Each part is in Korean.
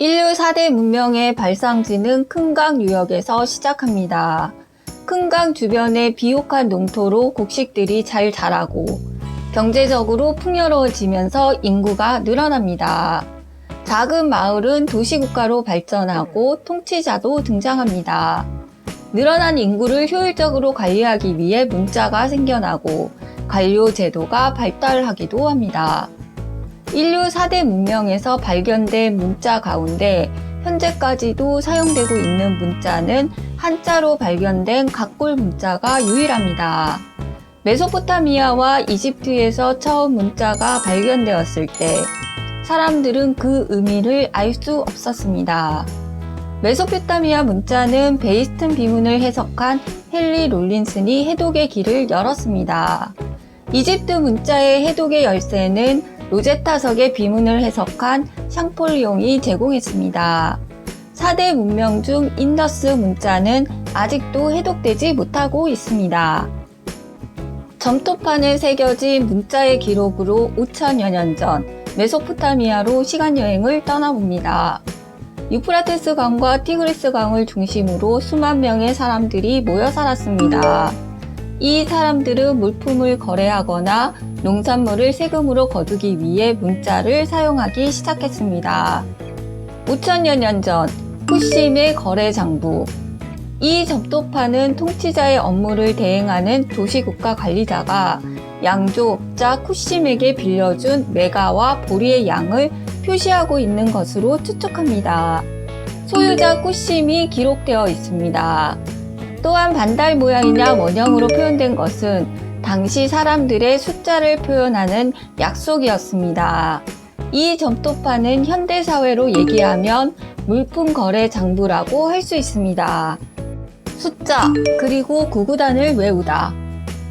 인류 4대 문명의 발상지는 큰강 유역에서 시작합니다. 큰 강 주변의 비옥한 농토로 곡식들이 잘 자라고 경제적으로 풍요로워지면서 인구가 늘어납니다. 작은 마을은 도시국가로 발전하고 통치자도 등장합니다. 늘어난 인구를 효율적으로 관리하기 위해 문자가 생겨나고 관료 제도가 발달하기도 합니다. 인류 4대 문명에서 발견된 문자 가운데 현재까지도 사용되고 있는 문자는 한자로 발견된 각골 문자가 유일합니다. 메소포타미아와 이집트에서 처음 문자가 발견되었을 때 사람들은 그 의미를 알 수 없었습니다. 메소포타미아 문자는 베이스튼 비문을 해석한 헨리 롤린슨이 해독의 길을 열었습니다. 이집트 문자의 해독의 열쇠는 로제타석의 비문을 해석한 샹폴리옹이 제공했습니다. 4대 문명 중 인더스 문자는 아직도 해독되지 못하고 있습니다. 점토판에 새겨진 문자의 기록으로 5천여 년 전 메소포타미아로 시간여행을 떠나봅니다. 유프라테스 강과 티그리스 강을 중심으로 수만 명의 사람들이 모여 살았습니다. 이 사람들은 물품을 거래하거나 농산물을 세금으로 거두기 위해 문자를 사용하기 시작했습니다. 5천여 년 전 후심의 거래 장부. 이 점토판은 통치자의 업무를 대행하는 도시국가 관리자가 양조업자 쿠심에게 빌려준 메가와 보리의 양을 표시하고 있는 것으로 추측합니다. 소유자 쿠심이 기록되어 있습니다. 또한 반달 모양이나 원형으로 표현된 것은 당시 사람들의 숫자를 표현하는 약속이었습니다. 이 점토판은 현대사회로 얘기하면 물품 거래 장부라고 할 수 있습니다. 숫자, 그리고 구구단을 외우다.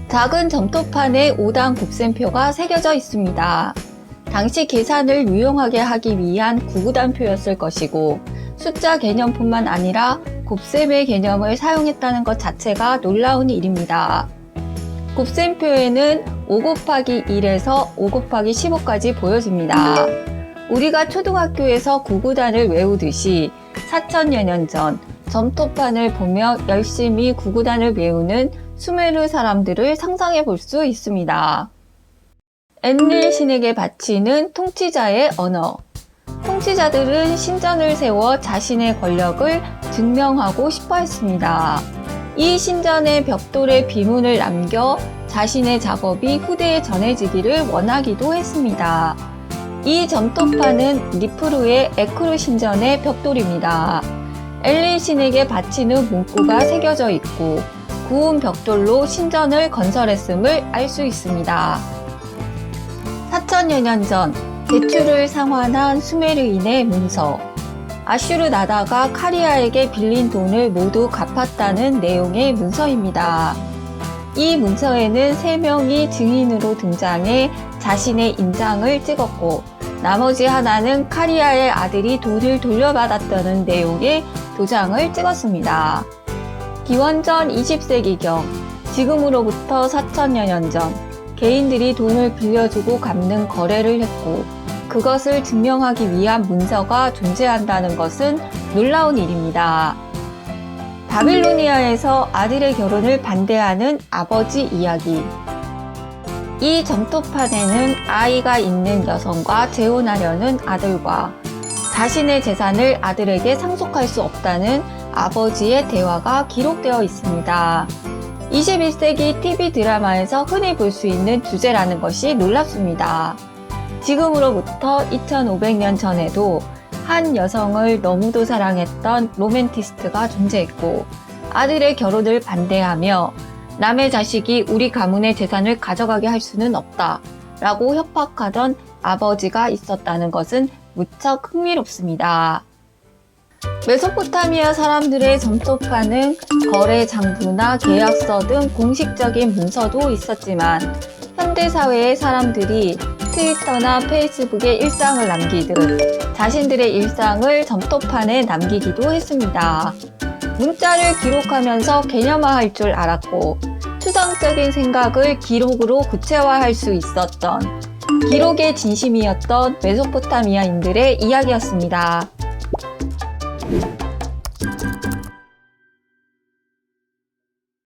작은 점토판에 5단 곱셈표가 새겨져 있습니다. 당시 계산을 유용하게 하기 위한 구구단표였을 것이고 숫자 개념뿐만 아니라 곱셈의 개념을 사용했다는 것 자체가 놀라운 일입니다. 곱셈표에는 5 곱하기 1에서 5 곱하기 15까지 보여집니다. 우리가 초등학교에서 구구단을 외우듯이 4천여 년 전 점토판을 보며 열심히 구구단을 외우는 수메르 사람들을 상상해 볼 수 있습니다. 엔릴 신에게 바치는 통치자의 언어. 통치자들은 신전을 세워 자신의 권력을 증명하고 싶어 했습니다. 이 신전의 벽돌에 비문을 남겨 자신의 작업이 후대에 전해지기를 원하기도 했습니다. 이 점토판은 니프루의 에크루 신전의 벽돌입니다. 엔릴 신에게 바치는 문구가 새겨져 있고 구운 벽돌로 신전을 건설했음을 알 수 있습니다. 4천여 년 전 대추를 상환한 수메르인의 문서. 아슈르 나다가 카리아에게 빌린 돈을 모두 갚았다는 내용의 문서입니다. 이 문서에는 3명이 증인으로 등장해 자신의 인장을 찍었고 나머지 하나는 카리아의 아들이 돈을 돌려받았다는 내용의 도장을 찍었습니다. 기원전 20세기경, 지금으로부터 4천여 년 전 개인들이 돈을 빌려주고 갚는 거래를 했고 그것을 증명하기 위한 문서가 존재한다는 것은 놀라운 일입니다. 바빌로니아에서 아들의 결혼을 반대하는 아버지 이야기. 이 점토판에는 아이가 있는 여성과 재혼하려는 아들과 자신의 재산을 아들에게 상속할 수 없다는 아버지의 대화가 기록되어 있습니다. 21세기 TV 드라마에서 흔히 볼 수 있는 주제라는 것이 놀랍습니다. 지금으로부터 2500년 전에도 한 여성을 너무도 사랑했던 로맨티스트가 존재했고 아들의 결혼을 반대하며 남의 자식이 우리 가문의 재산을 가져가게 할 수는 없다 라고 협박하던 아버지가 있었다는 것은 무척 흥미롭습니다. 메소포타미아 사람들의 점토판은 거래 장부나 계약서 등 공식적인 문서도 있었지만 현대사회의 사람들이 트위터나 페이스북에 일상을 남기듯 자신들의 일상을 점토판에 남기기도 했습니다. 문자를 기록하면서 개념화할 줄 알았고 추상적인 생각을 기록으로 구체화할 수 있었던 기록의 진심이었던 메소포타미아인들의 이야기였습니다.